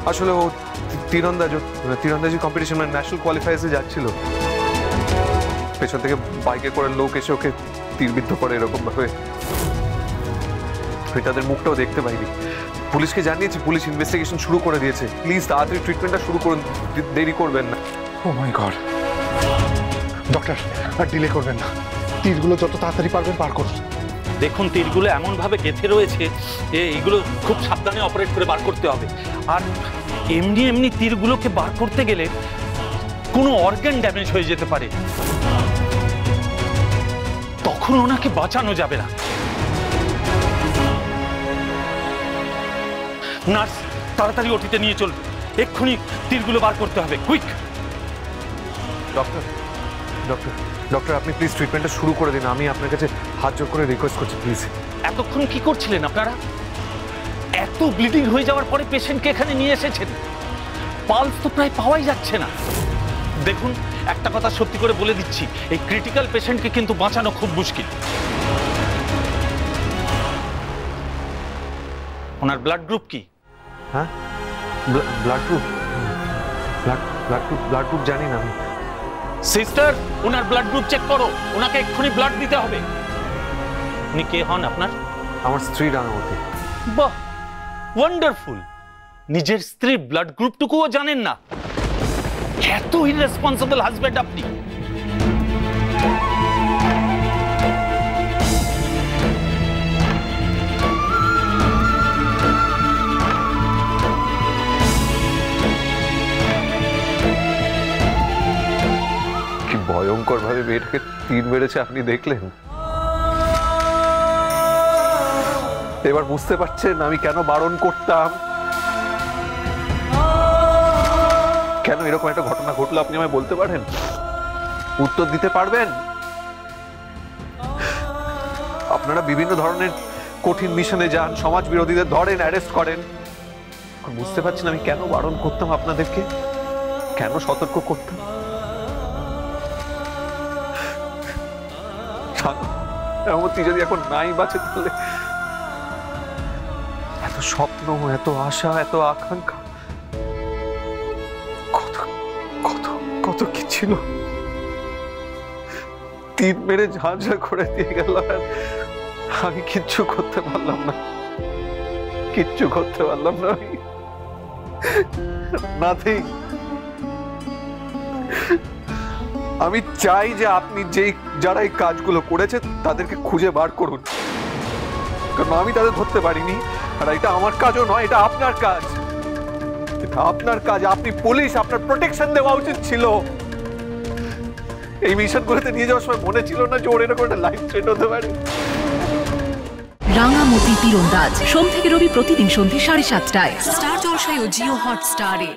আসলে ও তীরন্দাজি কম্পিটিশন মানে ন্যাশনাল কোয়ালিফায়ার্সে যাচ্ছিল, পেছন থেকে বাইকে করে লোক এসে ওকে তীরবিদ্ধ করে এরকম ভাবে। তাদের মুখটাও দেখতে পাইনি। পুলিশকে জানিয়েছি, পুলিশ ইনভেস্টিগেশন শুরু করে দিয়েছে। প্লিজ তাড়াতাড়ি ট্রিটমেন্টটা শুরু করুন, দেরি করবেন না। ও মাই গড ডক্টর, আর ডিলে করবেন না, তীরগুলো যত তাড়াতাড়ি পারবেন বার করুন। দেখুন তীরগুলো এমন ভাবে গেঁথে রয়েছে যে এইগুলো খুব সাবধানে অপারেট করে বার করতে হবে। আর এমনি এমনি তীরগুলোকে বার করতে গেলে কোনো অর্গান ড্যামেজ হয়ে যেতে পারে, তখন ওনাকে বাঁচানো যাবে না। নার্স তাড়াতাড়ি ওটিতে নিয়ে চলবে, এক্ষুনি তীরগুলো বার করতে হবে, কুইক। ডক্টর ডক্টর ডক্টর আপনি প্লিজ ট্রিটমেন্টটা শুরু করে দিন, আমি আপনার কাছে হাত জোর করে রিকোয়েস্ট করছি প্লিজ। এতক্ষণ কি করছিলেন আপনারা? এত ব্লিডিং হয়ে যাওয়ার পরে পেশেন্টকে এখানে নিয়ে এসেছেন, পালস তো প্রায় পাওয়াই যাচ্ছে না। দেখুন একটা কথা সত্যি করে বলে দিচ্ছি, এই ক্রিটিক্যাল পেশেন্টকে কিন্তু বাঁচানো খুব মুশকিল। ওনার ব্লাড গ্রুপ কি? হ্যাঁ, ব্লাড গ্রুপ ব্লাড গ্রুপ জানি না আমি। সিস্টার ওনার ব্লাড গ্রুপ চেক করো, ওনাকে এক্ষুনি ব্লাড দিতে হবে। উনি কে হন আপনার? আমার স্ত্রী রাঙামতি। বাহ, ওয়ান্ডারফুল। নিজের স্ত্রীর ব্লাড গ্রুপটুকুও জানেন না? এত ইররেসপন্সিবল হাজবেন্ড আপনি। কি ভয়ঙ্কর ভাবে মেয়েটাকে তীর মেরেছে আপনি দেখলেন। এবার বুঝতে পারছেন আমি কেন বারণ করতাম, কেন এরকম একটা ঘটনা ঘটলো? আপনি আমায় বলতে পারেন, উত্তর দিতে পারবেন? আপনারা বিভিন্ন ধরনের কঠিন মিশনে যান, সমাজ বিরোধীদের ধরেন, অ্যারেস্ট করেন। বুঝতে পারছেন আমি কেন বারণ করতাম আপনাদেরকে, কেন সতর্ক করতাম? রাঙামতি যদি এখন নাই বাঁচে, তাহলে এত স্বপ্ন, এত আশা, এত আকাঙ্ক্ষা, কত কত কত কি ছিল, তীর মেরে ঝাঁঝা করে দিয়ে গেল। আমি কিচ্ছু করতে পারলাম না, কিচ্ছু করতে পারলাম না। আমি নাথিং। আমি চাই যে আপনি যারা এই কাজগুলো করেছে তাদেরকে খুঁজে বার করুন, কারণ আমি তাদের ধরতে পারিনি। আর এটা আমার কাজও নয়, এটা আপনার কাজ, এটা আপনার কাজ। আপনি পুলিশ, আপনার প্রোটেকশন দেওয়া উচিত ছিল। এই মিশনগুলোতে নিয়ে যাওয়ার সময় মনে ছিল না যে ওর এরকম একটা লাইফ থ্রেট হতে পারে। রাঙামতি তীরন্দাজ সোম থেকে রবি প্রতিদিন সন্ধ্যে 7:30টায় স্টার জলসায় ও জিও হটস্টারে।